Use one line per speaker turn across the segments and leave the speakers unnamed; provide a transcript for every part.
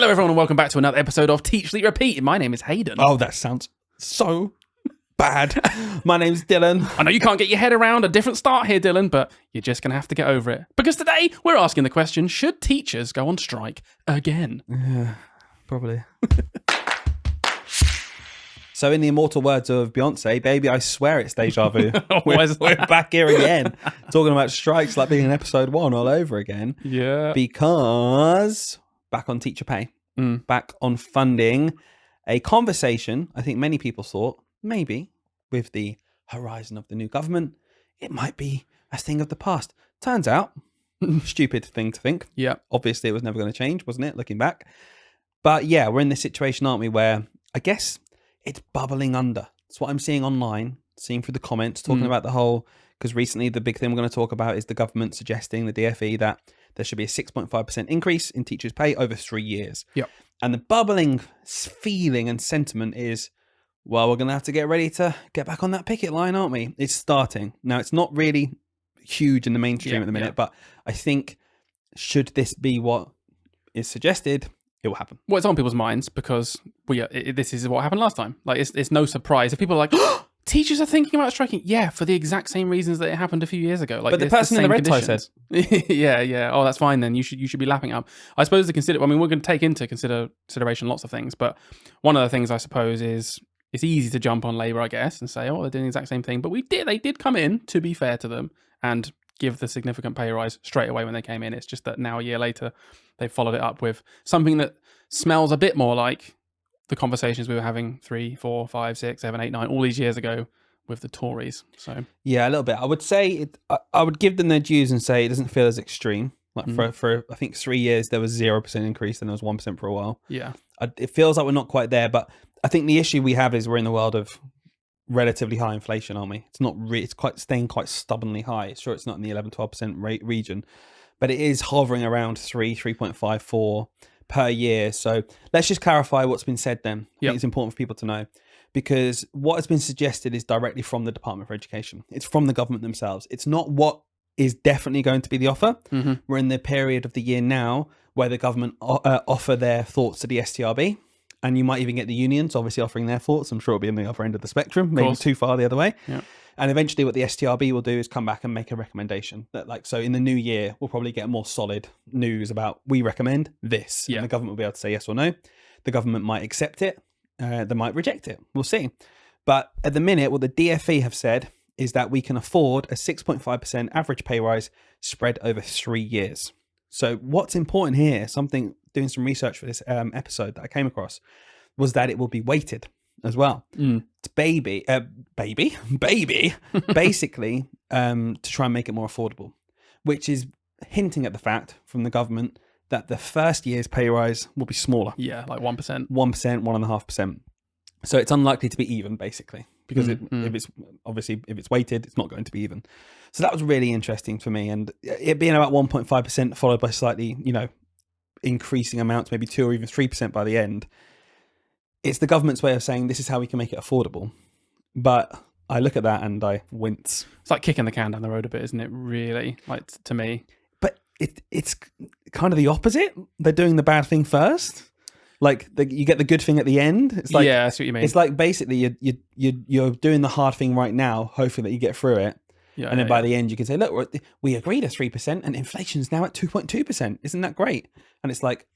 Hello, everyone, and welcome back to another episode of Teach, Sleep, Repeat. My name is Hayden.
Oh, that sounds so bad. My name's Dylan.
I know you can't get your head around a different start here, Dylan, but you're just going to have to get over it. Because today, we're asking the question, should teachers go on strike again?
Yeah, probably. So in the immortal words of Beyonce, baby, I swear it's deja vu. We're back here again, talking about strikes like being in episode 1 all over again.
Yeah.
Because back on teacher pay, back on funding, a conversation I think many people thought, maybe with the horizon of the new government, it might be a thing of the past. Turns out, stupid thing to think.
Yeah.
Obviously, it was never going to change, wasn't it, looking back? But yeah, we're in this situation, aren't we, where I guess it's bubbling under. It's what I'm seeing online, seeing through the comments, talking about the whole, because recently the big thing we're going to talk about is the government suggesting, the DfE, that there should be a 6.5% increase in teachers' pay over 3 years.
Yep.
And the bubbling feeling and sentiment is, well, we're going to have to get ready to get back on that picket line, aren't we? It's starting. Now, it's not really huge in the mainstream at the minute, but I think should this be what is suggested, it will happen.
Well, it's on people's minds because this is what happened last time. Like, it's no surprise. If people are like, oh, teachers are thinking about striking. Yeah, for the exact same reasons that it happened a few years ago. Like,
but the person in the red tie says,
yeah. Oh, that's fine then. You should be lapping up. I suppose we're going to take into consideration lots of things, but one of the things I suppose is it's easy to jump on Labour, I guess, and say, oh, they're doing the exact same thing. But they did come in, to be fair to them, and give the significant pay rise straight away when they came in. It's just that now, a year later, they've followed it up with something that smells a bit more like the conversations we were having 3, 4, 5, 6, 7, 8, 9, all these years ago with the Tories. So
yeah, a little bit. I would say I would give them their dues and say it doesn't feel as extreme. Like for I think 3 years there was 0% increase, and there was 1% for a while.
Yeah,
it feels like we're not quite there, but I think the issue we have is we're in the world of relatively high inflation, aren't we? It's not it's quite staying quite stubbornly high. Sure, it's not in the 11-12% rate region, but it is hovering around 3.54 per year. So let's just clarify what's been said then. I think it's important for people to know, because what has been suggested is directly from the Department for Education. It's from the government themselves. It's not what is definitely going to be the offer. We're in the period of the year now where the government offer their thoughts to the STRB. And you might even get the unions obviously offering their thoughts. I'm sure it'll be on the other end of the spectrum, maybe too far the other way. Yeah. And eventually what the STRB will do is come back and make a recommendation that, like, so in the new year, we'll probably get more solid news about, we recommend this. Yeah. And the government will be able to say yes or no. The government might accept it. They might reject it. We'll see. But at the minute, what the DfE have said is that we can afford a 6.5% average pay rise spread over 3 years. So what's important here, doing some research for this episode that I came across, was that it will be weighted as well. It's baby, basically, to try and make it more affordable, which is hinting at the fact from the government that the first year's pay rise will be smaller.
Yeah, like 1%.
1%, 1.5%. So it's unlikely to be even, basically, because if it's weighted, it's not going to be even. So that was really interesting for me. And it being about 1.5% followed by slightly, increasing amounts, maybe 2 or even 3% by the end. It's the government's way of saying this is how we can make it affordable. But I look at that and I wince.
It's like kicking the can down the road a bit, isn't it? Really, like, to me.
But it's kind of the opposite. They're doing the bad thing first. Like you get the good thing at the end. It's like,
yeah, I see what you mean.
It's like basically you're doing the hard thing right now, hoping that you get through it. Yeah, and then by the end you can say, look, we agreed to 3% and inflation's now at 2.2%. Isn't that great? And it's like,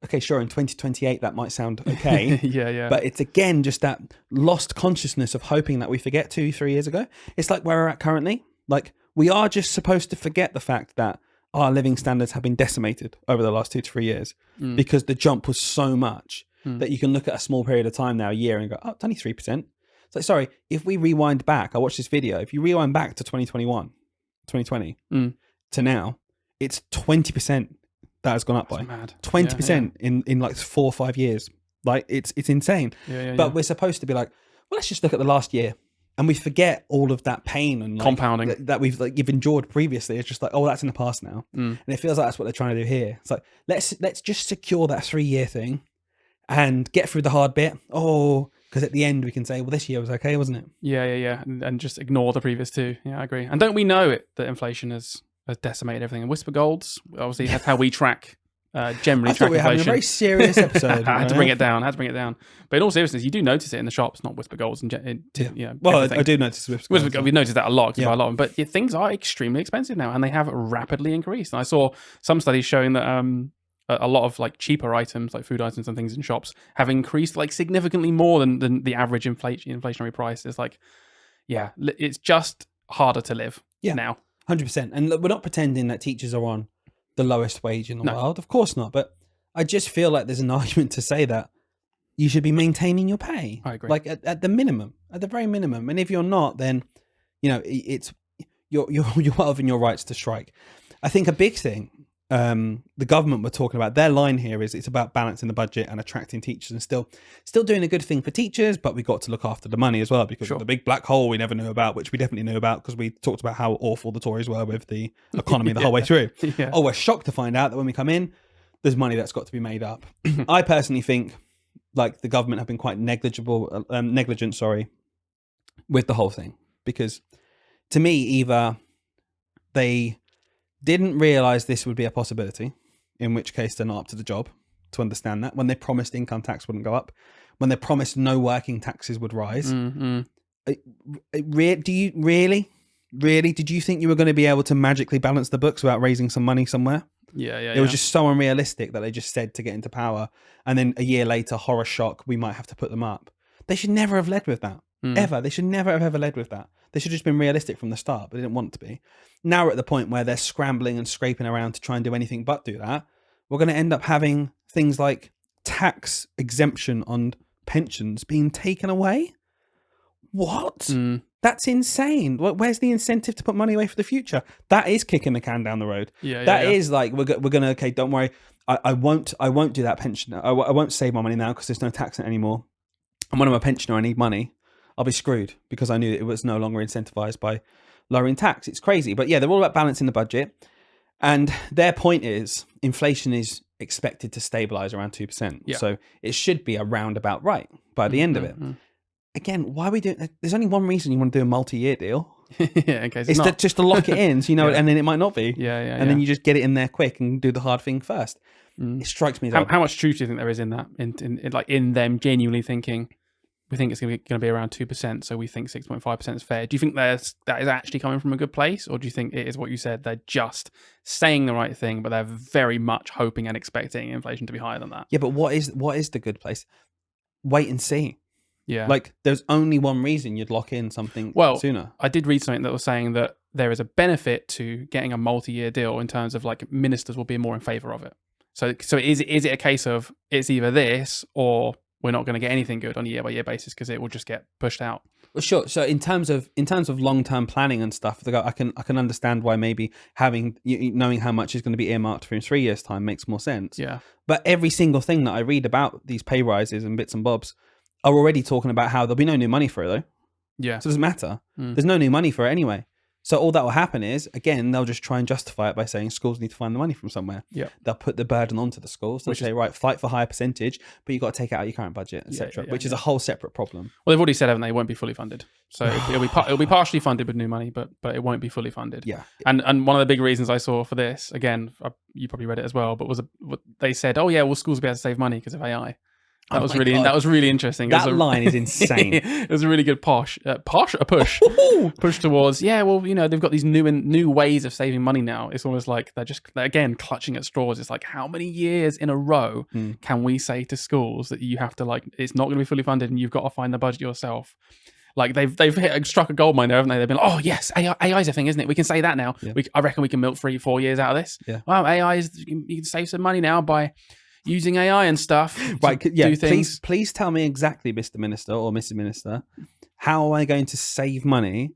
okay, sure, in 2028 that might sound okay.
yeah.
But it's again just that lost consciousness of hoping that we forget 2-3 years ago. It's like where we're at currently. Like, we are just supposed to forget the fact that our living standards have been decimated over the last 2 to 3 years because the jump was so much that you can look at a small period of time now, a year, and go, oh, it's only 3%. It's like, sorry, if we rewind back, I watched this video, if you rewind back to 2020 to now, it's 20% that has gone up by.
Mad.
20% in like 4 or 5 years. Like, it's insane. But we're supposed to be like, well, let's just look at the last year. And we forget all of that pain and
compounding
that you've endured previously. It's just like, oh, that's in the past now. And it feels like that's what they're trying to do here. It's like, let's just secure that 3-year thing and get through the hard bit. Oh, because at the end we can say, well, this year was okay, wasn't it?
Yeah. And just ignore the previous 2. Yeah, I agree. And don't we know it that inflation has decimated everything? And Whisper Golds, obviously, that's how we track generally
I thought
track
we were having a
inflation.
very serious episode.
I had to bring it down. But in all seriousness, you do notice it in the shops, not Whisper Golds and
Well,
everything.
I do notice
Whisper Gold, we noticed that a lot because
Yeah.
buy a lot of them. But things are extremely expensive now, and they have rapidly increased. And I saw some studies showing that a lot of like cheaper items, like food items and things in shops, have increased like significantly more than the average inflationary price. It's like, yeah, it's just harder to live now.
100%. And look, we're not pretending that teachers are on the lowest wage in the
No.
world. Of course not. But I just feel like there's an argument to say that you should be maintaining your pay.
I agree.
Like at the minimum, at the very minimum. And if you're not, then, it's you're well within your rights to strike. I think a big thing the government were talking about, their line here is it's about balancing the budget and attracting teachers and still doing a good thing for teachers, but we got to look after the money as well because of the big black hole we never knew about, which we definitely knew about because we talked about how awful the Tories were with the economy the whole way through.
Yeah.
Oh, we're shocked to find out that when we come in, there's money that's got to be made up. I personally think like the government have been quite negligent, with the whole thing, because to me, either they didn't realize this would be a possibility, in which case they're not up to the job to understand that, when they promised income tax wouldn't go up, when they promised no working taxes would rise.
Mm-hmm.
Do you really did you think you were going to be able to magically balance the books without raising some money somewhere? It was just so unrealistic that they just said to get into power, and then a year later, horror shock, we might have to put them up. They should never have led with that. Ever. They should never have ever led with that. They should have just been realistic from the start, but they didn't want to be. Now we're at the point where they're scrambling and scraping around to try and do anything but do that. We're going to end up having things like tax exemption on pensions being taken away. What? That's insane. Where's the incentive to put money away for the future? That is kicking the can down the road. That is like, we're going to, okay, don't worry. I won't do that pension. I won't save my money now because there's no tax in it anymore. And when I'm a pensioner, I need money. I'll be screwed because I knew it was no longer incentivized by lowering tax. It's crazy. But yeah, they're all about balancing the budget. And their point is inflation is expected to stabilize around 2%.
Yeah.
So it should be around about right by the end of it. Again, why are we doing that? There's only one reason you want to do a multi-year deal.
Yeah, in case
It's just to lock it in, so and then it might not be. And then you just get it in there quick and do the hard thing first. It strikes me as
how much truth do you think there is in that? In them genuinely thinking, we think it's going to be around 2%, so we think 6.5% is fair. Do you think that is actually coming from a good place, or do you think it is what you said? They're just saying the right thing, but they're very much hoping and expecting inflation to be higher than that.
Yeah, but what is the good place? Wait and see.
Yeah,
like there's only one reason you'd lock in something sooner.
I did read something that was saying that there is a benefit to getting a multi-year deal in terms of like ministers will be more in favour of it. So is it a case of it's either this or we're not going to get anything good on a year-by-year basis because it will just get pushed out?
Well, sure. So in terms of long-term planning and stuff, I can understand why maybe knowing how much is going to be earmarked for in 3 years' time makes more sense.
Yeah.
But every single thing that I read about these pay rises and bits and bobs are already talking about how there'll be no new money for it though.
Yeah.
So it doesn't matter. There's no new money for it anyway. So all that will happen is, again, they'll just try and justify it by saying schools need to find the money from somewhere.
Yeah.
They'll put the burden onto the schools. They'll say, right, fight for higher percentage, but you've got to take it out of your current budget, etc., which is a whole separate problem.
Well, they've already said, haven't they? It won't be fully funded. So it'll be partially funded with new money, but it won't be fully funded.
Yeah.
And one of the big reasons I saw for this, again, you probably read it as well, but they said, oh yeah, well, schools will be able to save money because of AI. That was really interesting.
That line is insane.
It was a really good push towards, yeah, well, they've got these new ways of saving money now. It's almost like they're again clutching at straws. It's like, how many years in a row can we say to schools that you have to it's not going to be fully funded and you've got to find the budget yourself? Like they've struck a gold mine there, haven't they? They've been like, oh yes, AI is a thing, isn't it? We can say that now. Yeah. I reckon we can milk 3-4 years out of this.
Yeah.
Wow, AI is, you can save some money now by using AI and stuff.
Right. Yeah.
Do things.
Please tell me exactly, Mr. Minister or Mrs. Minister, how am I going to save money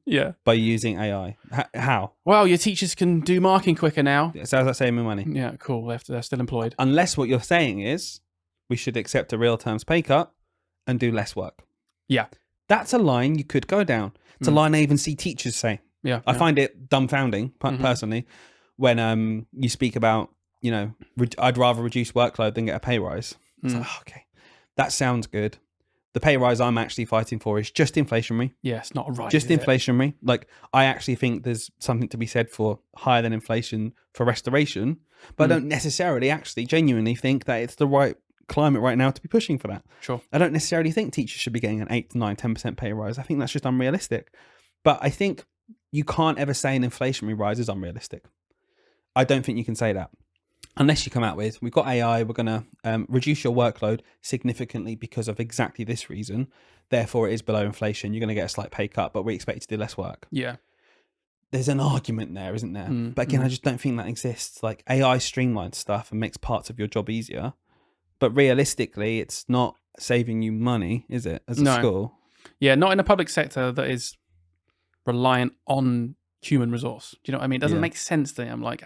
by using AI? How?
Well, your teachers can do marking quicker now.
So how's that saving me money?
Yeah, cool. They're still employed.
Unless what you're saying is we should accept a real terms pay cut and do less work.
Yeah.
That's a line you could go down. It's a line I even see teachers say.
Yeah.
I find it dumbfounding, personally, when you speak about, I'd rather reduce workload than get a pay rise. It's like, okay, that sounds good. The pay rise I'm actually fighting for is just inflationary.
Yeah, it's not right.
Just inflationary. Like, I actually think there's something to be said for higher than inflation for restoration. But I don't necessarily actually genuinely think that it's the right climate right now to be pushing for that.
Sure.
I don't necessarily think teachers should be getting an 8 to 9, 10% pay rise. I think that's just unrealistic. But I think you can't ever say an inflationary rise is unrealistic. I don't think you can say that. Unless you come out with, we've got AI, we're going to reduce your workload significantly because of exactly this reason. Therefore, it is below inflation. You're going to get a slight pay cut, but we expect you to do less work.
Yeah.
There's an argument there, isn't there? But again, I just don't think that exists. Like AI streamlines stuff and makes parts of your job easier. But realistically, it's not saving you money, is it, as a school?
Yeah, not in a public sector that is reliant on human resource. Do you know what I mean? It doesn't make sense to me. I'm like,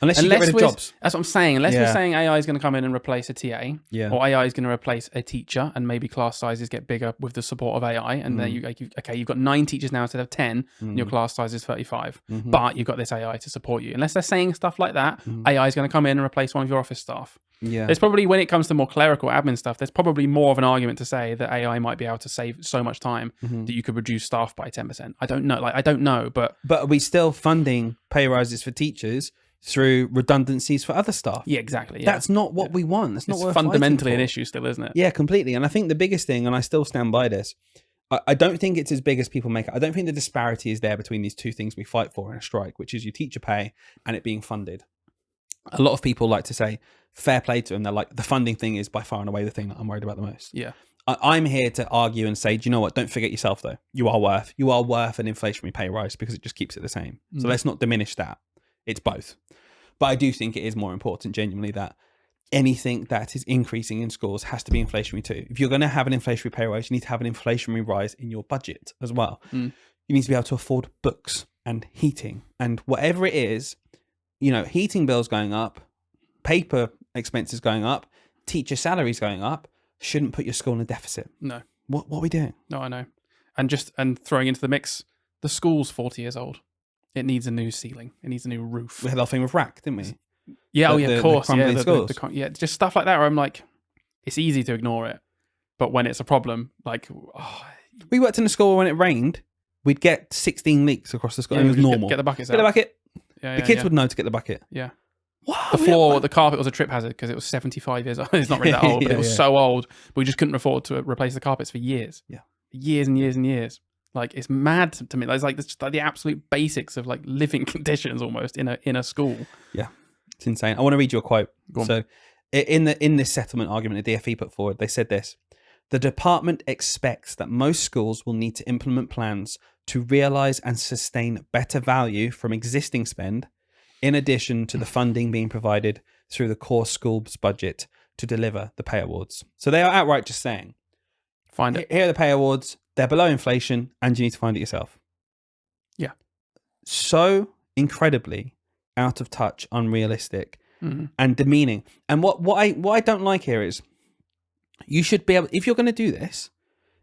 unless you get rid of jobs.
That's what I'm saying. Unless we're saying AI is going to come in and replace a TA, or AI is going to replace a teacher, and maybe class sizes get bigger with the support of AI, and then you've got 9 teachers now instead of 10, and your class size is 35, but you've got this AI to support you. Unless they're saying stuff like that, AI is going to come in and replace one of your office staff.
Yeah.
There's probably, when it comes to more clerical admin stuff, there's probably more of an argument to say that AI might be able to save so much time that you could reduce staff by 10%. I don't know. I don't know, but
are we still funding pay rises for teachers through redundancies for other staff?
Yeah, exactly. Yeah.
That's not what we want. That's not what we're
fundamentally
fighting
an
for.
issue still, isn't it?
Yeah, completely. And I think the biggest thing, and I still stand by this, I don't think it's as big as people make it. I don't think the disparity is there between these two things we fight for in a strike, which is your teacher pay and it being funded. A lot of people like to say, fair play to them. They're like, the funding thing is by far and away the thing that I'm worried about the most.
Yeah.
I'm here to argue and say, do you know what? Don't forget yourself, though. You are worth an inflationary pay rise because it just keeps it the same. So let's not diminish that. It's both. But I do think it is more important, genuinely, that anything that is increasing in schools has to be inflationary too. If you're going to have an inflationary pay rise, you need to have an inflationary rise in your budget as well. You need to be able to afford books and heating and whatever it is. You know, heating bills going up, paper expenses going up, teacher salaries going up, shouldn't put your school in a deficit.
No.
What are we doing?
No, I know. And throwing into the mix, the school's 40 years old. It needs a new ceiling. It needs a new roof.
We had our thing with RAC, didn't we?
Yeah, of course.
The schools.
Just stuff like that where I'm like, it's easy to ignore it. But when it's a problem, like...
We worked in a school when it rained, we'd get 16 leaks across the school.
Yeah,
it was normal.
Get the buckets out.
Get the bucket.
Yeah,
the kids would know to get the bucket.
Yeah.
Wow,
Before, the carpet was a trip hazard because it was 75 years old. It's not really that old, but it was so old. But we just couldn't afford to replace the carpets for years.
Yeah.
Years and years and years. Like, it's mad to me. It's like the absolute basics of like living conditions almost in a school.
Yeah. It's insane. I want to read you a quote. So in this settlement argument the DFE put forward, they said this: the department expects that most schools will need to implement plans to realize and sustain better value from existing spend, in addition to the funding being provided through the core school's budget to deliver the pay awards. So they are outright just saying, here are the pay awards, they're below inflation, and you need to find it yourself.
Yeah.
So incredibly out of touch, unrealistic, and demeaning. And what I don't like here is, you should be able, if you're going to do this,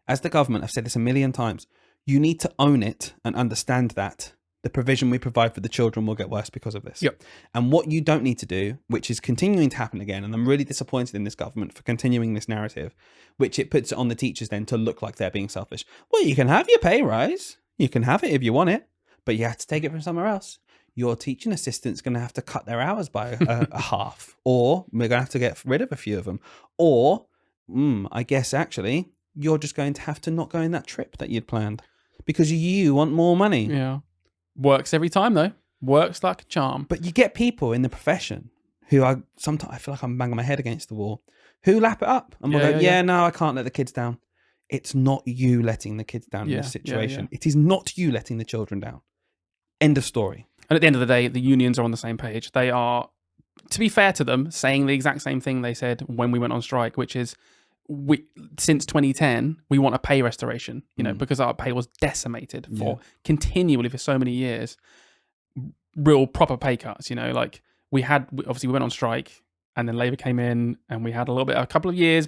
as the government, I've said this a million times, you need to own it and understand that the provision we provide for the children will get worse because of this.
Yep.
And what you don't need to do, which is continuing to happen again, and I'm really disappointed in this government for continuing this narrative, which it puts it on the teachers then to look like they're being selfish. Well, you can have your pay rise. You can have it if you want it, but you have to take it from somewhere else. Your teaching assistant's going to have to cut their hours by a half, or we're going to have to get rid of a few of them. Or, I guess actually, you're just going to have to not go in that trip that you'd planned because you want more money.
Yeah. Works every time though. Works like a charm.
But you get people in the profession who sometimes I feel like I'm banging my head against the wall, who lap it up and will go, no, I can't let the kids down. It's not you letting the kids down in this situation. It is not you letting the children down. End of story.
And at the end of the day, the unions are on the same page. They are, to be fair to them, saying the exact same thing they said when we went on strike, which is, since 2010, we want a pay restoration, because our pay was decimated continually for so many years. Real proper pay cuts, like we went on strike and then Labour came in and we had a couple of years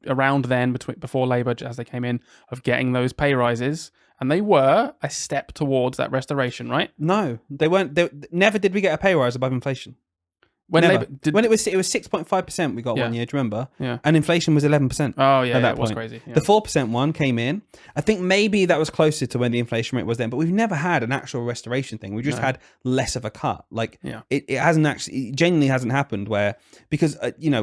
around then before Labour, as they came in, of getting those pay rises. And they were a step towards that restoration, right?
No, they weren't. Never did we get a pay rise above inflation.
When
Never.
Labour did,
When it was 6.5%, we got
Yeah.
1 year. Do you remember?
yeah.
And inflation was 11%.
Oh yeah,
at that
it was
point.
crazy. Yeah.
The 4% one came in. I think maybe that was closer to when the inflation rate was then, but we've never had an actual restoration thing. We've just
No.
had less of a cut. Like
Yeah.
it hasn't actually, it genuinely hasn't happened where, because,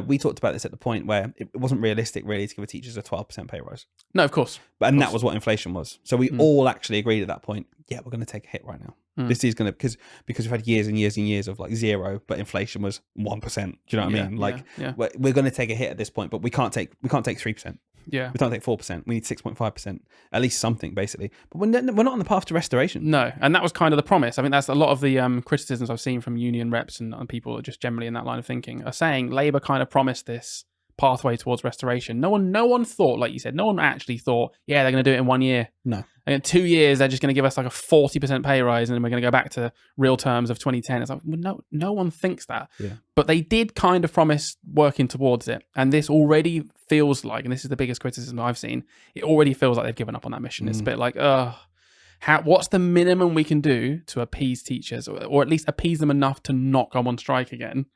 we talked about this at the point where it wasn't realistic really to give the teachers a 12% pay rise.
No, of course.
And that was what inflation was. So we all actually agreed at that point, yeah, we're going to take a hit right now. This is going to, because we've had years and years and years of like 0, but inflation was 1%. Do you know what I mean? Like
yeah.
we're going to take a hit at this point, but we can't take 3%.
Yeah.
We can't take 4%. We need 6.5%, at least something basically. But we're not on the path to restoration.
No, and that was kind of the promise. I think that's a lot of the criticisms I've seen from union reps and people just generally in that line of thinking are saying Labour kind of promised this pathway towards restoration. No one thought, like you said, no one actually thought, yeah, they're going to do it in 1 year.
No.
And in 2 years, they're just going to give us like a 40% pay rise, and then we're going to go back to real terms of 2010. It's like, well, no one thinks that.
Yeah.
But they did kind of promise working towards it. And this already feels like, and this is the biggest criticism I've seen, it already feels like they've given up on that mission. It's a bit like, what's the minimum we can do to appease teachers, or at least appease them enough to not go on strike again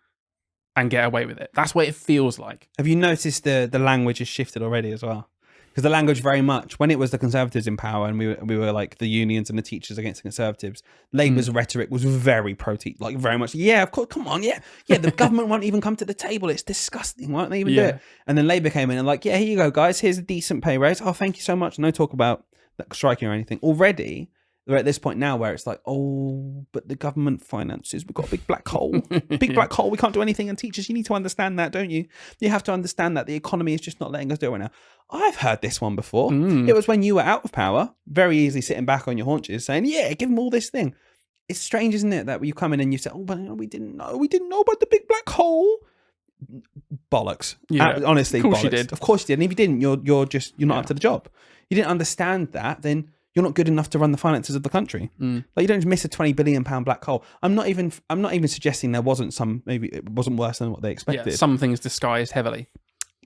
and get away with it? That's what it feels like.
Have you noticed the language has shifted already as well? Because the language very much, when it was the Conservatives in power and we were like the unions and the teachers against the Conservatives, Labour's rhetoric was very pro-teach, like very much, yeah, of course, come on, yeah, the government won't even come to the table. It's disgusting. Why don't they even do it? And then Labour came in and like, yeah, here you go, guys. Here's a decent pay raise. Oh, thank you so much. No talk about striking or anything. Already, we're at this point now where it's like, oh, but the government finances, we've got a big black hole. Big black hole. We can't do anything. And teachers, you need to understand that, don't you? You have to understand that the economy is just not letting us do it right now. I've heard this one before. It was when you were out of power, very easily sitting back on your haunches saying, yeah, give them all this thing. It's strange, isn't it, that you come in and you say, oh, but we didn't know about the big black hole. Bollocks.
Yeah.
Honestly,
of course
bollocks.
you did.
Of course you did. And if you didn't, you're not up to the job. You didn't understand that, then you're not good enough to run the finances of the country. Like you don't just miss a £20 billion black hole. I'm not even suggesting there wasn't some, maybe it wasn't worse than what they expected.
Yeah, some things disguised heavily.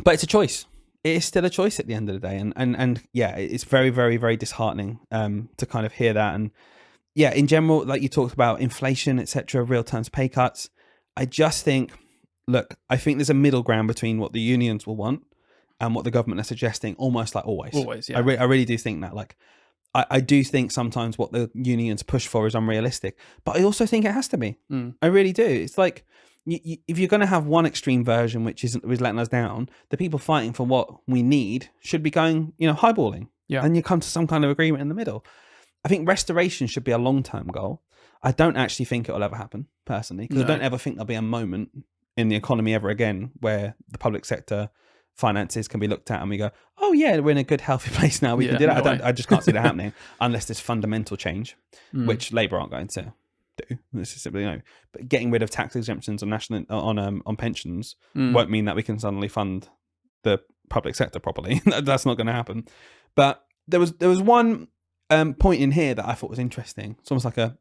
But it's a choice. It is still a choice at the end of the day. And yeah, it's very, very, very disheartening to kind of hear that. And yeah, in general, like you talked about inflation, etc., real terms pay cuts. I just think, look, I think there's a middle ground between what the unions will want and what the government are suggesting, almost like always.
Always, yeah.
I really do think that. Like, I do think sometimes what the unions push for is unrealistic, but I also think it has to be. I really do. It's like, if you're going to have one extreme version, which is letting us down, the people fighting for what we need should be going, highballing.
Yeah.
And you come to some kind of agreement in the middle. I think restoration should be a long-term goal. I don't actually think it will ever happen, personally, because I don't ever think there'll be a moment in the economy ever again where the public sector finances can be looked at and we go, oh yeah, we're in a good, healthy place now. We can do that. I just can't see that happening unless there's fundamental change, which Labour aren't going to do. This is simply But getting rid of tax exemptions on pensions won't mean that we can suddenly fund the public sector properly. That's not going to happen. But there was one point in here that I thought was interesting. It's almost like a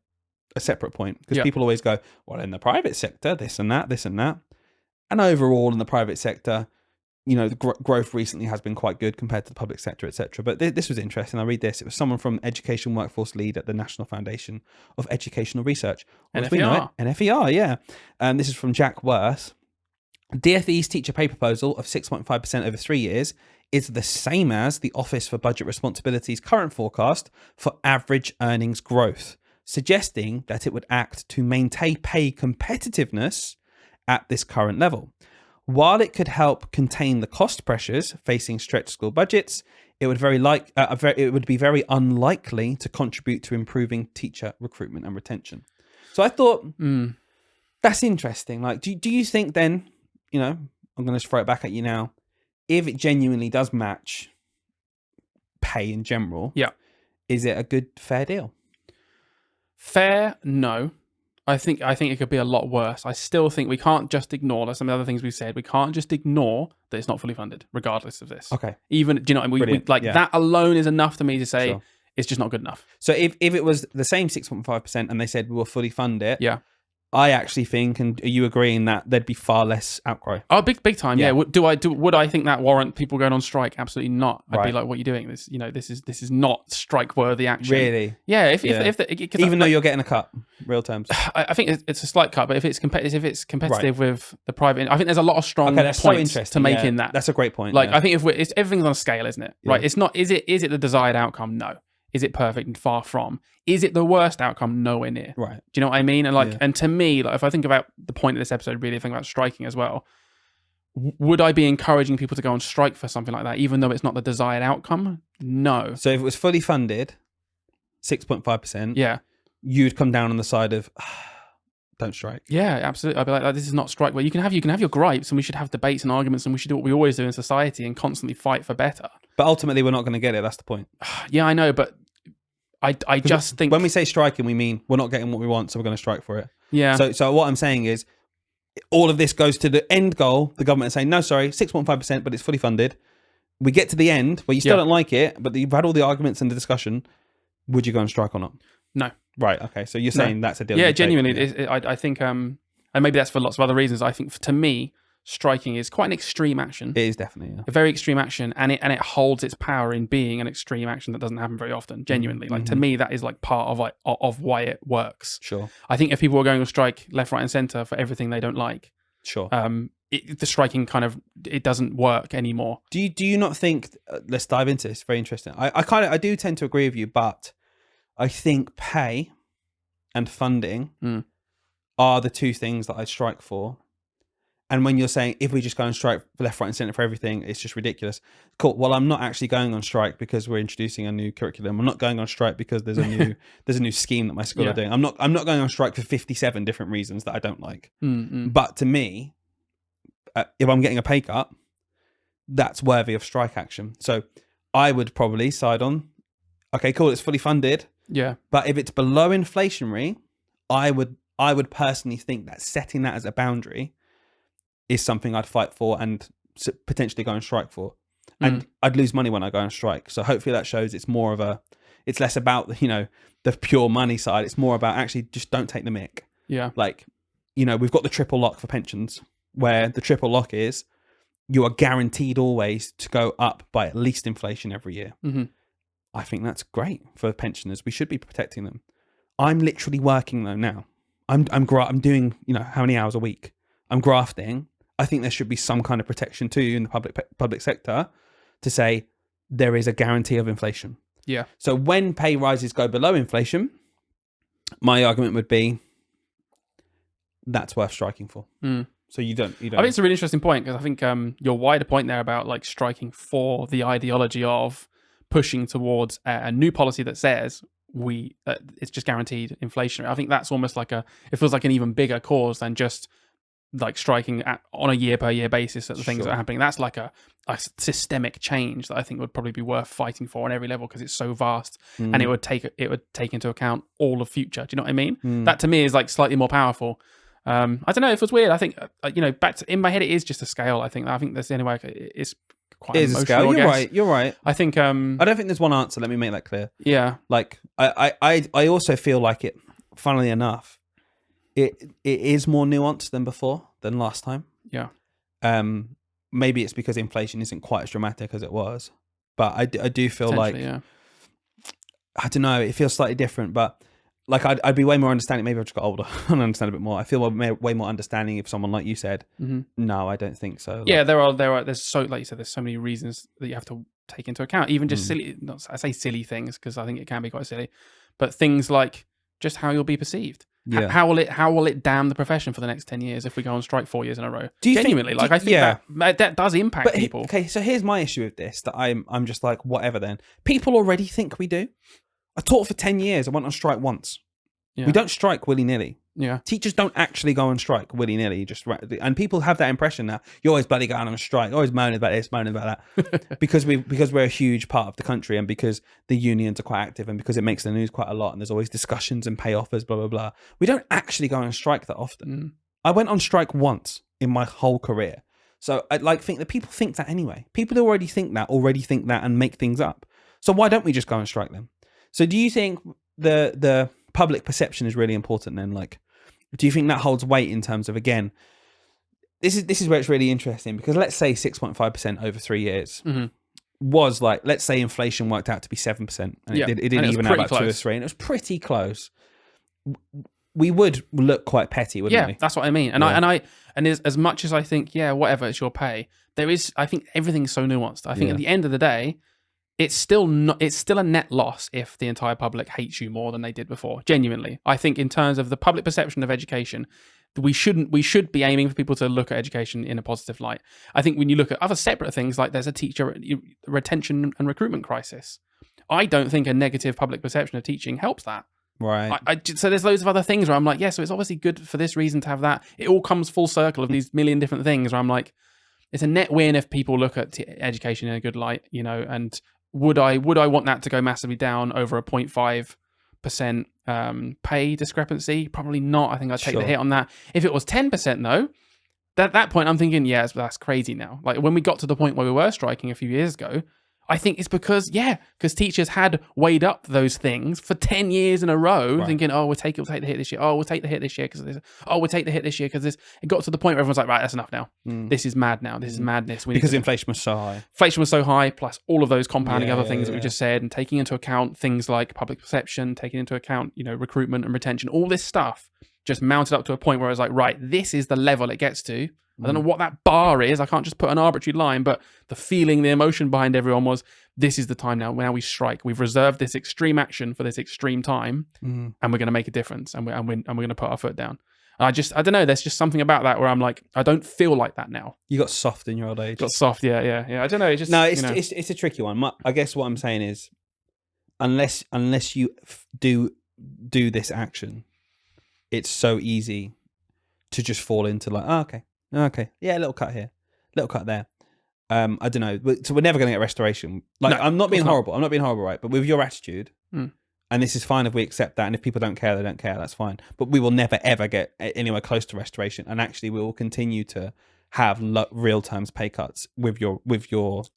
separate point, because people always go, well, in the private sector, this and that, and overall in the private sector, the growth recently has been quite good compared to the public sector, etc. But this was interesting. I read this. It was someone from Education Workforce Lead at the National Foundation of Educational Research. As we know it, NFER, yeah. And this is from Jack Worth. DfE's teacher pay proposal of 6.5% over 3 years is the same as the Office for Budget Responsibility's current forecast for average earnings growth, suggesting that it would act to maintain pay competitiveness at this current level. While it could help contain the cost pressures facing stretched school budgets, it would be very unlikely to contribute to improving teacher recruitment and retention. So I thought that's interesting. Like, do you think then, I'm going to throw it back at you now, if it genuinely does match pay in general, is it a good, fair deal?
Fair, no. I think it could be a lot worse. I still think we can't just ignore some of the other things we've said. We can't just ignore that it's not fully funded, regardless of this.
Okay.
Even, do you know what I mean? That alone is enough to me to say it's just not good enough.
So if it was the same 6.5% and they said we will fully fund it, I actually think, and are you agreeing that there'd be far less outcry?
Oh, big time. Yeah.
Yeah.
Would I think that warrant people going on strike? Absolutely not. I'd be
Right.
like, what are you doing? This is not strike worthy action.
Really?
Yeah.
Yeah. Even though you're getting a cut, real terms.
I think it's a slight cut, but if it's competitive with the private, I think there's a lot of strong
Okay, that's so
points
interesting.
to make
Yeah,
in that.
That's a great point.
Like
yeah.
I think if everything's on a scale, isn't it?
Yeah.
Right. It's not. Is it the desired outcome? No. Is it perfect and far from? Is it the worst outcome? Nowhere near.
Right.
Do you know what I mean? And like,
Yeah.
and to me, like, if I think about the point of this episode, really think about striking as well. Would I be encouraging people to go on strike for something like that, even though it's not the desired outcome? No.
So if it was fully funded, 6.5%,
Yeah.
you'd come down on the side of don't strike.
Yeah, absolutely. I'd be like, this is not strike. Well, you can have your gripes, and we should have debates and arguments, and we should do what we always do in society and constantly fight for better.
But ultimately, we're not going to get it. That's the point.
Yeah, I know, but I just think
When we say striking, we mean we're not getting what we want, so we're going to strike for it.
yeah,
So what I'm saying is, all of this goes to the end goal. The government is saying, no, sorry, 6.5%, but it's fully funded. We get to the end where you still
Yeah.
don't like it, but you've had all the arguments and the discussion. Would you go on strike or not?
No.
Right. Okay. So you're
No.
saying that's a deal.
yeah,
you take,
genuinely,
yeah.
I think and maybe that's for lots of other reasons. I think to me, striking is quite an extreme action.
It is definitely. Yeah.
A very extreme action, and it holds its power in being an extreme action that doesn't happen very often. Genuinely, like to me, that is like part of why it works.
Sure.
I think if people were going on strike left, right, and center for everything they don't like,
Sure.
the striking kind of it doesn't work anymore.
Do you not think? Let's dive into this. Very interesting. I do tend to agree with you, but I think pay and funding are the two things that I strike for. And when you're saying if we just go on strike for left, right, and centre for everything, it's just ridiculous. Cool. Well, I'm not actually going on strike because we're introducing a new curriculum. I'm not going on strike because there's a new scheme that my school
Yeah.
are doing. I'm not going on strike for 57 different reasons that I don't like.
Mm-mm.
But to me, if I'm getting a pay cut, that's worthy of strike action. So I would probably side on, okay, cool, it's fully funded.
Yeah.
But if it's below inflationary, I would personally think that setting that as a boundary is something I'd fight for and potentially go on strike for. And I'd lose money when I go on strike. So hopefully that shows it's less about the pure money side. It's more about actually just don't take the mick.
Yeah.
Like, we've got the triple lock for pensions, where the triple lock is you are guaranteed always to go up by at least inflation every year.
Mm-hmm.
I think that's great for pensioners. We should be protecting them. I'm literally working though now. I'm doing how many hours a week. I'm grafting. I think there should be some kind of protection too in the public sector to say there is a guarantee of inflation.
Yeah.
So when pay rises go below inflation, my argument would be that's worth striking for. So you don't.
I think it's a really interesting point because I think your wider point there about like striking for the ideology of pushing towards a new policy that says it's just guaranteed inflation. I think that's almost like it feels like an even bigger cause than just like striking on a year per year basis at the things that are happening. That's like a systemic change that I think would probably be worth fighting for on every level because it's so vast and it would take into account all the future. Do you know what I mean? That to me is like slightly more powerful. I don't know if it's weird. I think back to in my head it is just a scale. I think that's the only way it's quite
it is a scale. You're right.
I think
I don't think there's one answer. Let me make that clear.
Yeah.
Like I also feel like it. Funnily enough, it is more nuanced than last time.
Yeah.
Maybe it's because inflation isn't quite as dramatic as it was, but I do feel like I don't know. It feels slightly different, but like I'd be way more understanding. Maybe I've just got older and understand a bit more. I feel way more understanding if someone like you said, no, I don't think so.
Yeah, there's so, like you said, there's so many reasons that you have to take into account. Even just silly, I say silly things because I think it can be quite silly, but things like just how you'll be perceived.
Yeah.
How will it damn the profession for the next 10 years if we go on strike 4 years in a row?
Do you
genuinely
think,
I think that does impact people.
Okay, so here's my issue with this. That I'm just like whatever. Then people already think we do. I taught for 10 years. I went on strike once.
Yeah.
We don't strike willy nilly.
Yeah.
Teachers don't actually go on strike willy nilly. And people have that impression now. You're always bloody going on a strike. Always moaning about this, moaning about that, because we're a huge part of the country, and because the unions are quite active, and because it makes the news quite a lot, and there's always discussions and pay offers, blah blah blah. We don't actually go on strike that often. I went on strike once in my whole career, so I think that people think that anyway. People who already think that and make things up. So why don't we just go on strike then? So do you think the public perception is really important then? Like, Do you think that holds weight in terms of, again, this is where it's really interesting, because let's say 6.5% over 3 years was like, let's say inflation worked out to be 7%, and it didn't even have about 2 or 3, and it was pretty close. We would look quite petty, wouldn't we?
Yeah, that's what I mean. And as much as I think, yeah, whatever, it's your pay, I think everything's so nuanced. I think at the end of the day, it's still a net loss if the entire public hates you more than they did before. Genuinely, I think in terms of the public perception of education, we should be aiming for people to look at education in a positive light. I think when you look at other separate things, like there's a teacher retention and recruitment crisis, I don't think a negative public perception of teaching helps that.
Right.
So there's loads of other things where I'm like, yeah, so it's obviously good for this reason to have that. It all comes full circle of these million different things where I'm like, it's a net win if people look at education in a good light, you know. And would I want that to go massively down over a 0.5% pay discrepancy? Probably not. I think I'd take the hit on that. If it was 10% though, at that point I'm thinking, yeah, that's crazy now. Like when we got to the point where we were striking a few years ago, I think it's because teachers had weighed up those things for 10 years in a row, thinking, oh, we'll take the hit this year. Oh, we'll take the hit this year because this. Oh, we'll take the hit this year because this. It got to the point where everyone's like, right, that's enough now. This is mad now. This is madness.
Because inflation was so high.
Inflation was so high, plus all of those compounding other things that we just said, and taking into account things like public perception, taking into account, you know, recruitment and retention, all this stuff just mounted up to a point where I was like, right, this is the level it gets to. I don't know what that bar is. I can't just put an arbitrary line, but the feeling, the emotion behind everyone was, this is the time now. Now we strike. We've reserved this extreme action for this extreme time, and we're going to make a difference, and we're going to put our foot down. And I don't know. There's just something about that where I'm like, I don't feel like that now.
You got soft in your old age.
Got soft, yeah. I don't know.
It's a tricky one. I guess what I'm saying is, unless you do this action, it's so easy to just fall into like, oh, okay, yeah, a little cut here, little cut there. I don't know. So we're never going to get restoration. Like, no, I'm not being horrible. I'm not being horrible, right? But with your attitude, and this is fine if we accept that, and if people don't care, they don't care. That's fine. But we will never ever get anywhere close to restoration, and actually, we will continue to have real terms pay cuts with your.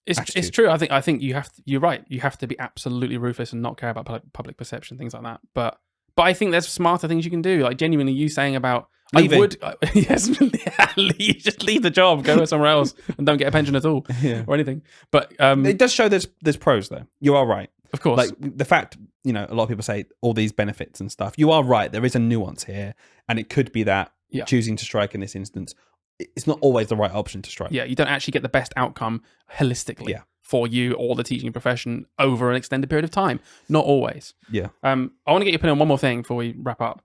It's true. I think you're right. You have to be absolutely ruthless and not care about public perception, things like that. But I think there's smarter things you can do. Like genuinely, you saying about. Leaving. I would, yes, you just leave the job, go somewhere else, and don't get a pension at all or anything. But
it does show there's pros though. You are right,
of course.
Like the fact, you know, a lot of people say all these benefits and stuff. You are right. There is a nuance here, and it could be that choosing to strike in this instance, it's not always the right option to strike.
Yeah, you don't actually get the best outcome holistically for you or the teaching profession over an extended period of time. Not always.
Yeah.
I want to get your opinion on one more thing before we wrap up.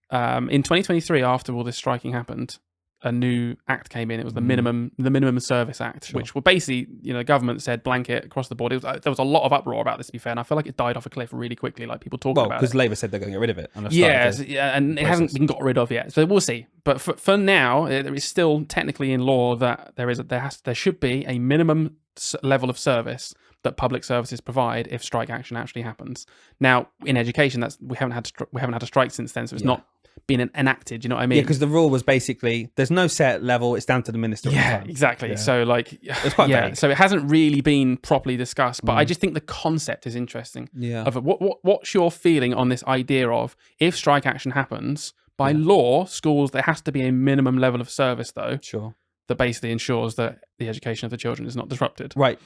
In 2023, after all this striking happened, a new act came in. It was the Minimum Service Act, which were basically, you know, the government said blanket across the board. There was a lot of uproar about this, to be fair, and I feel like it died off a cliff really quickly. Like people talking about it.
Because Labour said they're going to get rid of it.
And it hasn't been got rid of yet. So we'll see. But for now, there is still technically in law that there should be a minimum level of service that public services provide if strike action actually happens. Now, in education, we haven't had a strike since then, so it's not been enacted. You know what I mean?
Yeah, because the rule was basically there's no set level; it's down to the minister.
Yeah, exactly. Yeah. So like,
it's quite vague.
So it hasn't really been properly discussed. But I just think the concept is interesting.
Yeah.
Of what's your feeling on this idea of if strike action happens by law, schools there has to be a minimum level of service though.
Sure.
That basically ensures that the education of the children is not disrupted.
Right.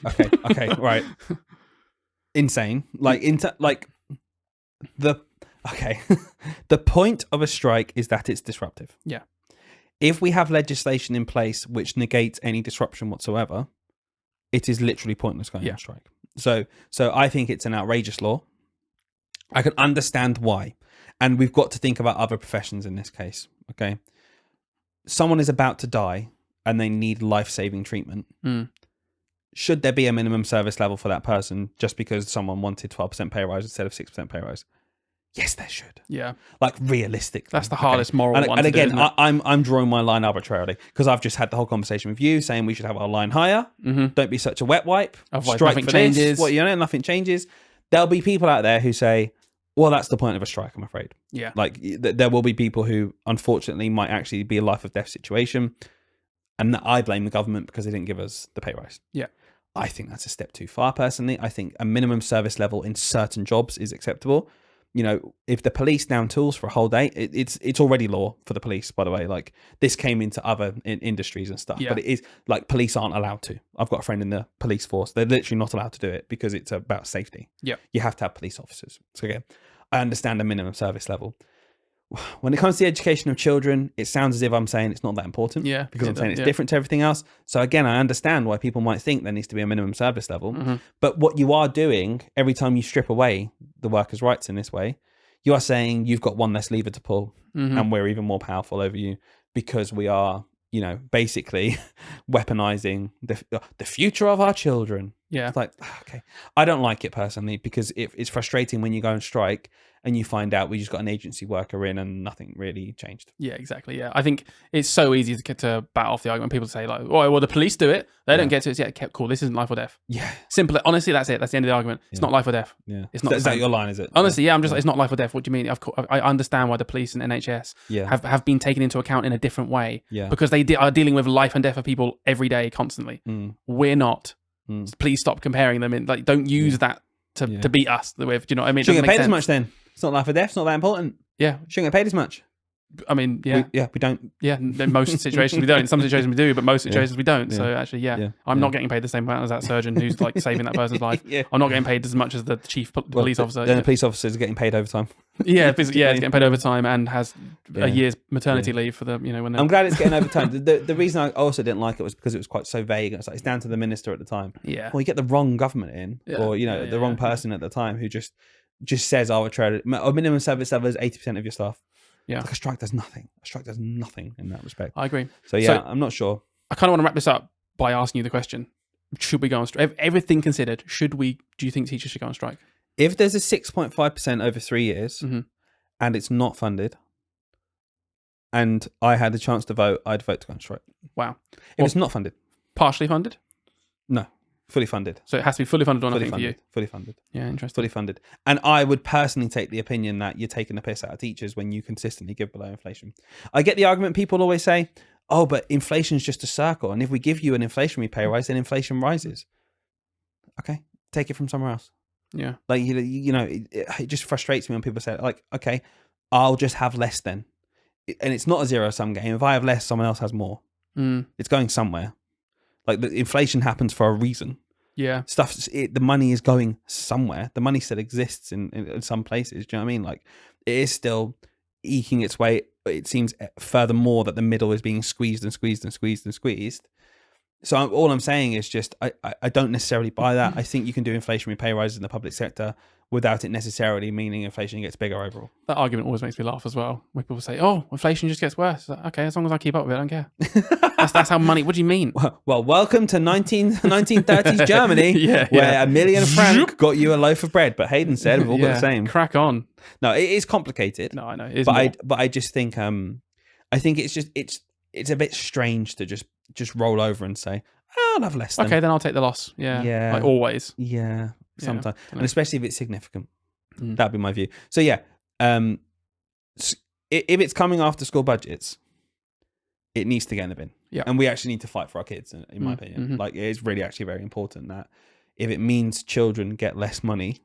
Okay. Right. Insane. The point of a strike is that it's disruptive.
Yeah.
If we have legislation in place which negates any disruption whatsoever, it is literally pointless going on strike. So I think it's an outrageous law. I can understand why. And we've got to think about other professions in this case. Okay. Someone is about to die and they need life-saving treatment. Should there be a minimum service level for that person just because someone wanted 12% pay rise instead of 6% pay rise? Yes, there should.
Yeah.
Like realistically.
That's the hardest moral one
and
to
again,
do, isn't it?
I'm drawing my line arbitrarily because I've just had the whole conversation with you saying we should have our line higher. Don't be such a wet wipe.
Otherwise,
strike
nothing
for
changes.
This. Nothing changes. There'll be people out there who say, well, that's the point of a strike, I'm afraid.
Yeah.
Like there will be people who unfortunately might actually be a life or death situation. And I blame the government because they didn't give us the pay rise.
Yeah.
I think that's a step too far, personally. I think a minimum service level in certain jobs is acceptable. you know, if the police down tools for a whole day, it's already law for the police, by the way. Like, this came into other industries and stuff,
Yeah.
but it is like police aren't allowed to. I've got a friend in the police force. They're literally not allowed to do it because it's about safety.
Yeah.
You have to have police officers. So again, I understand the minimum service level. When it comes to the education of children, it sounds as if I'm saying it's not that important.
Yeah,
Because I'm
it
saying
does,
it's
yeah.
different to everything else. So again, I understand why people might think there needs to be a minimum service level.
Mhm.
But what you are doing every time you strip away the workers' rights in this way, you are saying you've got one less lever to pull
Mhm.
and we're even more powerful over you because we are, you know, basically weaponizing the future of our children.
Yeah.
It's like, okay, I don't like it personally because it's frustrating when you go on strike and you find out we just got an agency worker in and nothing really changed.
Yeah, exactly. Yeah, I think it's so easy to get to bat off the argument. People say like, "Oh, well, the police do it; they don't get to it." Yeah, cool. This isn't life or death.
Yeah.
Simple. Honestly, that's it. That's the end of the argument. It's not life or death.
Yeah.
It's not
Is
the
that
same.
your line, is it?
Honestly, yeah, I'm just like, it's not life or death. What do you mean? Of course, I understand why the police and NHS
Yeah.
have been taken into account in a different way
Yeah.
because they are dealing with life and death of people every day, constantly.
Mm.
We're not.
Mm.
Please stop comparing them. And like, don't use that to beat us with. Do you know what I mean? It
Shouldn't
doesn't
get paid
make
as
sense.
much then. It's not life or death. It's not that important.
Yeah,
Shouldn't get paid as much.
I mean, yeah.
We don't.
Yeah, in most situations we don't. In some situations we do, but most situations we don't.
Yeah.
So actually,
Yeah.
I'm not getting paid the same amount as that surgeon who's like saving that person's life.
Yeah.
I'm not getting paid as much as the chief police officer.
Then the police officers are getting paid overtime.
Yeah, he's getting paid overtime and has
Yeah.
a year's maternity leave for the when they're
I'm glad it's getting overtime. The reason I also didn't like it was because it was quite so vague. It's like it's down to the minister at the time.
yeah.
Well, you get the wrong government in,
Yeah.
or you know, the wrong person at the time who just says arbitrarily, a minimum service level is 80% of your staff.
Yeah.
Like a strike does nothing. A strike does nothing in that respect.
I agree.
So yeah,
So-
I'm not sure.
I kind of want to wrap this up by asking you the question: should we go on strike? Everything considered, should we? Do you think teachers should go on strike?
If there's a 6.5% over 3 years
Mhm.
and it's not funded, and I had the chance to vote, I'd vote to go on strike.
Wow.
If
Well-
it's not funded,
Partially funded,
no, fully funded.
so it has to be fully funded or
Fully
nothing for you.
funded. Fully funded.
Yeah, interesting.
Fully funded. And I would personally take the opinion that you're taking the piss out of teachers when you consistently give below inflation. I get the argument people always say, oh, but inflation's just a circle. And if we give you an inflationary pay rise, then inflation rises. Okay, take it from somewhere else.
Yeah.
Like, you know, it just frustrates me when people say, like, okay, I'll just have less then. And it's not a zero-sum game. If I have less, someone else has more.
Mm.
It's going somewhere. Like, the inflation happens for a reason.
Yeah.
The money is going somewhere. The money still exists in some places. Do you know what I mean? Like, it is still eking its way. It seems furthermore that the middle is being squeezed and squeezed and squeezed and squeezed. So all I'm saying is just I don't necessarily buy that. I think you can do inflationary pay rises in the public sector without it necessarily meaning inflation gets bigger overall.
That argument always makes me laugh as well. When people say, "Oh, inflation just gets worse." Like, okay, as long as I keep up with it, I don't care. that's how money. What do you mean?
Well, welcome to 1930s Germany,
Yeah,
where
yeah.
a million franc got you a loaf of bread. But Hayden said we've all got the same.
Crack on.
No, it is complicated.
No, I know. It is
But I just think I think it's a bit strange to just roll over and say, oh, I'll have less than.
okay, then I'll take the loss. Yeah.
Yeah.
Like always.
Yeah, sometimes.
you know.
And especially if it's significant.
Mm.
That'd be my view. So yeah, if it's coming after school budgets, it needs to get in the bin.
Yeah.
And we actually need to fight for our kids, in my opinion.
Mhm.
Like, it is really actually very important that if it means children get less money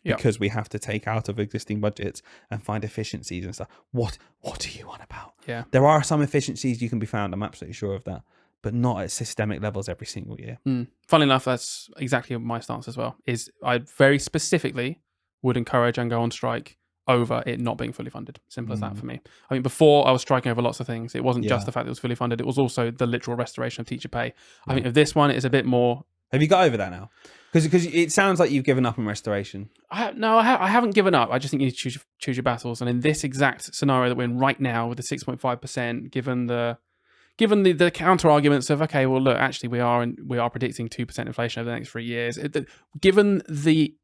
Yeah.
because we have to take out of existing budgets and find efficiencies and stuff, what do you want about?
Yeah.
There are some efficiencies you can be found, I'm absolutely sure of that, but not at systemic levels every single year.
Funnily enough, that's exactly my stance as well. Is I very specifically would encourage and go on strike over it not being fully funded. Simple as that for me. I mean, before I was striking over lots of things. It wasn't just
Yeah.
the fact that it was fully funded. It was also the literal restoration of teacher pay. I think if this one is a bit more.
Have you got over that now? Because it sounds like you've given up on restoration.
I haven't given up. I just think you need to choose your battles. And in this exact scenario that we're in right now with the 6.5%, given the counter arguments of, okay, well, look, actually we are predicting 2% inflation over the next 3 years. Given the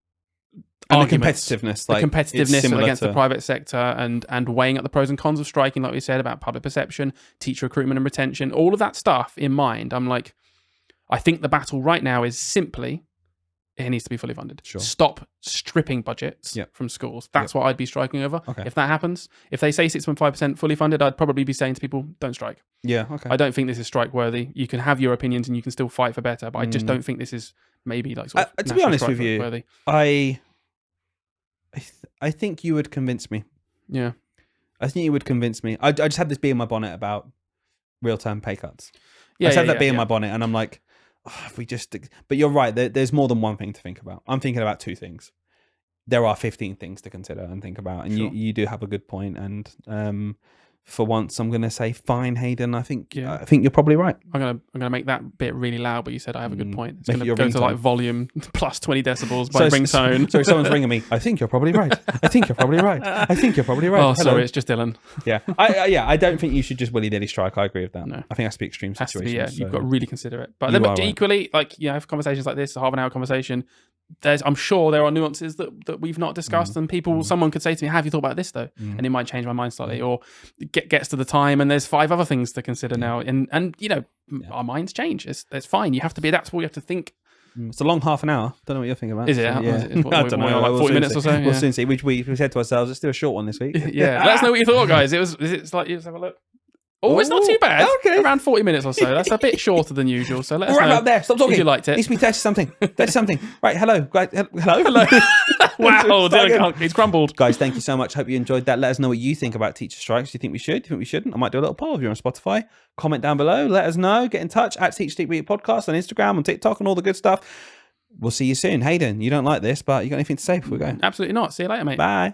And the
arguments,
competitiveness,
the competitiveness
similar
against
to-
the private sector and weighing up the pros and cons of striking, like we said, about public perception, teacher recruitment and retention, all of that stuff in mind, I'm like, I think the battle right now is simply it needs to be fully funded.
Sure.
Stop stripping budgets
Yep.
from schools. That's what I'd be striking over.
Okay.
If that happens, if they say 6.5% fully funded, I'd probably be saying to people, don't strike.
Yeah, okay.
I don't think this is strike worthy. You can have your opinions and you can still fight for better, but I just don't think this is maybe like sort of
to be honest with you,
worthy.
I think you would convince me.
Yeah.
I think you would convince me. I just had this bee in my bonnet about real-term pay cuts.
Yeah.
I just had
yeah,
that bee in
yeah.
my bonnet, and I'm like, oh, if we just. But you're right. There's more than one thing to think about. I'm thinking about 2 things. There are 15 things to consider and think about, and
Sure.
you do have a good point. And for once, I'm going to say, fine, Hayden. I think
Yeah.
you're probably right.
I'm gonna make that bit really loud, but you said I have a good point. It's
Make it
gonna
your
go to like
ringtone.
volume plus 20 decibels by ringtone.
Sorry, someone's ringing me. I think you're probably right. I think you're probably right. I think you're probably right.
Oh,
Hello.
sorry, it's just Dylan.
Yeah, I don't think you should just willy-nilly strike. I agree with that.
No.
I think it has to be extreme
Has to
situations.
be, yeah.
so-
You've got to really consider it. But
You
then
are right.
equally, like, have conversations like this, a half an hour conversation. I'm sure there are nuances that we've not discussed, and someone could say to me, "Have you thought about this though?" And it might change my mind slightly, or gets to the time and there's 5 other things to consider now, and our minds change. It's fine. You have to be adaptable. You have to think.
It's a long half an hour. Don't know what you're thinking about.
Is it?
So,
Is it? What,
I don't know.
like
We'll
40
soon
minutes
see.
or so.
We'll
Yeah.
soon see. We said to ourselves, let's do a short one this week.
Yeah. Let us know what you thought, guys. It's like, let's have a look. Oh, it's not too bad.
Okay.
Around 40 minutes or so. That's a bit shorter than usual. So let us
Right
know
up there. Stop talking.
if you liked it.
Needs to be 30 something. 30 something. Right. Hello. Hello.
Wow,
Start again.
Dylan, he's crumbled.
Guys, thank you so much. Hope you enjoyed that. Let us know what you think about teacher strikes. Do you think we should? Do you think we shouldn't? I might do a little poll if you're on Spotify. Comment down below. Let us know. Get in touch at Teach Stick Read Podcast on Instagram, on TikTok, and all the good stuff. We'll see you soon. Hayden, you don't like this, but you got anything to say before we go?
Absolutely not. See you later, mate.
Bye.